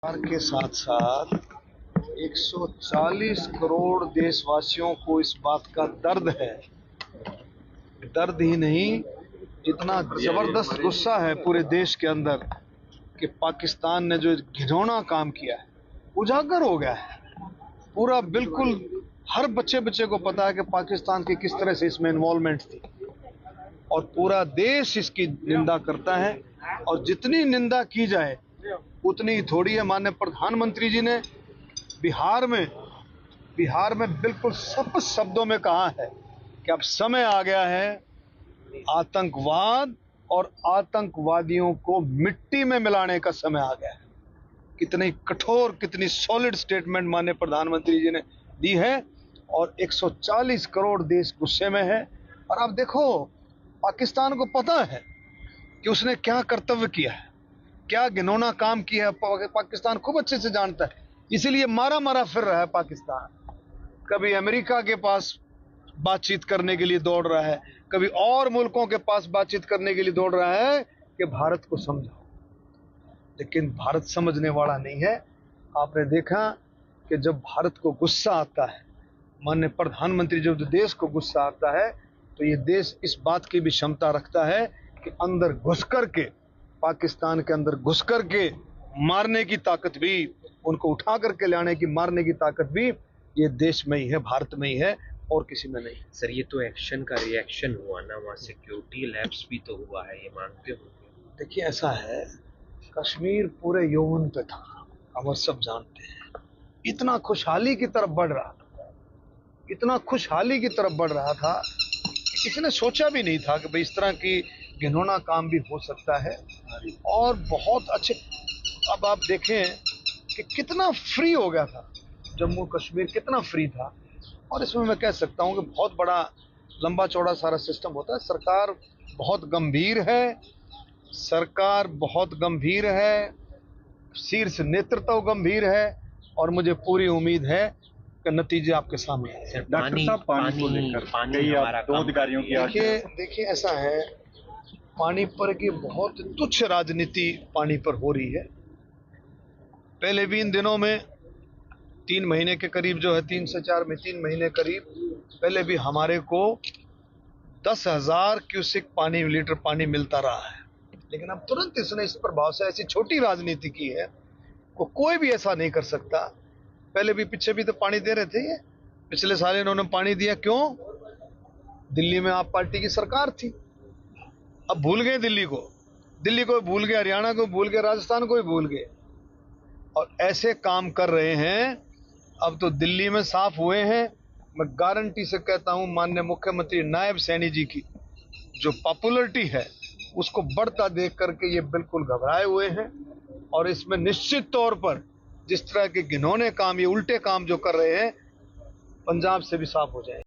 के साथ साथ 140 करोड़ देशवासियों को इस बात का दर्द है, दर्द ही नहीं, इतना जबरदस्त गुस्सा है पूरे देश के अंदर कि पाकिस्तान ने जो घिनौना काम किया है उजागर हो गया है। पूरा बिल्कुल हर बच्चे को पता है कि पाकिस्तान की किस तरह से इसमें इन्वॉल्वमेंट थी और पूरा देश इसकी निंदा करता है। और जितनी निंदा की जाए उतनी ही थोड़ी है। माननीय प्रधानमंत्री जी ने बिहार में बिल्कुल स्पष्ट शब्दों में कहा है कि अब समय आ गया है आतंकवाद और आतंकवादियों को मिट्टी में मिलाने का समय आ गया है। कितनी कठोर, कितनी सॉलिड स्टेटमेंट माननीय प्रधानमंत्री जी ने दी है और 140 करोड़ देश गुस्से में है। और आप देखो, पाकिस्तान को पता है कि उसने क्या कर्तव्य किया है, क्या घिनौना काम किया है। पाकिस्तान खूब अच्छे से जानता है, इसीलिए मारा फिर रहा है पाकिस्तान। कभी अमेरिका के पास बातचीत करने के लिए दौड़ रहा है, कभी और मुल्कों के पास बातचीत करने के लिए दौड़ रहा है कि भारत को समझाओ, लेकिन भारत समझने वाला नहीं है। आपने देखा कि जब भारत को गुस्सा आता है, माननीय प्रधानमंत्री जब देश को गुस्सा आता है तो ये देश इस बात की भी क्षमता रखता है कि अंदर घुस करके, पाकिस्तान के अंदर घुस करके मारने की ताकत भी, उनको उठा करके लाने की, मारने की ताकत भी ये देश में ही है, भारत में ही है और किसी में नहीं। सर, ये तो एक्शन का रिएक्शन हुआ ना, वहाँ सिक्योरिटी लैप्स भी तो हुआ है, ये मानते हो? देखिए, ऐसा है, कश्मीर पूरे यौवन पे था, हम सब जानते हैं। इतना खुशहाली की तरफ बढ़ रहा था, इतना खुशहाली की तरफ बढ़ रहा था, किसी ने सोचा भी नहीं था कि भाई इस तरह की घिनौना काम भी हो सकता है। और बहुत अच्छे, अब आप देखें कि कितना फ्री हो गया था जम्मू कश्मीर, कितना फ्री था। और इसमें मैं कह सकता हूं कि बहुत बड़ा लंबा चौड़ा सारा सिस्टम होता है। सरकार बहुत गंभीर है, सरकार बहुत गंभीर है, शीर्ष नेतृत्व गंभीर है और मुझे पूरी उम्मीद है कि नतीजे आपके सामने हैं। डॉक्टर साहब, पानी को लेकर कई दो अधिकारियों की देखिए ऐसा है, पानी पर की बहुत तुच्छ राजनीति पानी पर हो रही है। पहले भी इन दिनों में 3 महीने के करीब जो है, 3 से 4 में 3 महीने करीब पहले भी हमारे को 10,000 क्यूसेक लीटर पानी मिलता रहा है। लेकिन अब तुरंत इसने इस प्रभाव से ऐसी छोटी राजनीति की है को कोई भी ऐसा नहीं कर सकता। पहले भी, पीछे भी तो पानी दे रहे थे ये, पिछले साल इन्होंने पानी दिया। क्यों? दिल्ली में आप पार्टी की सरकार थी, अब भूल गए दिल्ली को भूल गए, हरियाणा को भूल गए, राजस्थान को भी भूल गए और ऐसे काम कर रहे हैं। अब तो दिल्ली में साफ हुए हैं। मैं गारंटी से कहता हूं, माननीय मुख्यमंत्री नायब सैनी जी की जो पॉपुलरिटी है उसको बढ़ता देख करके ये बिल्कुल घबराए हुए हैं और इसमें निश्चित तौर पर जिस तरह के घिनौने काम, ये उल्टे काम जो कर रहे हैं, पंजाब से भी साफ हो जाए।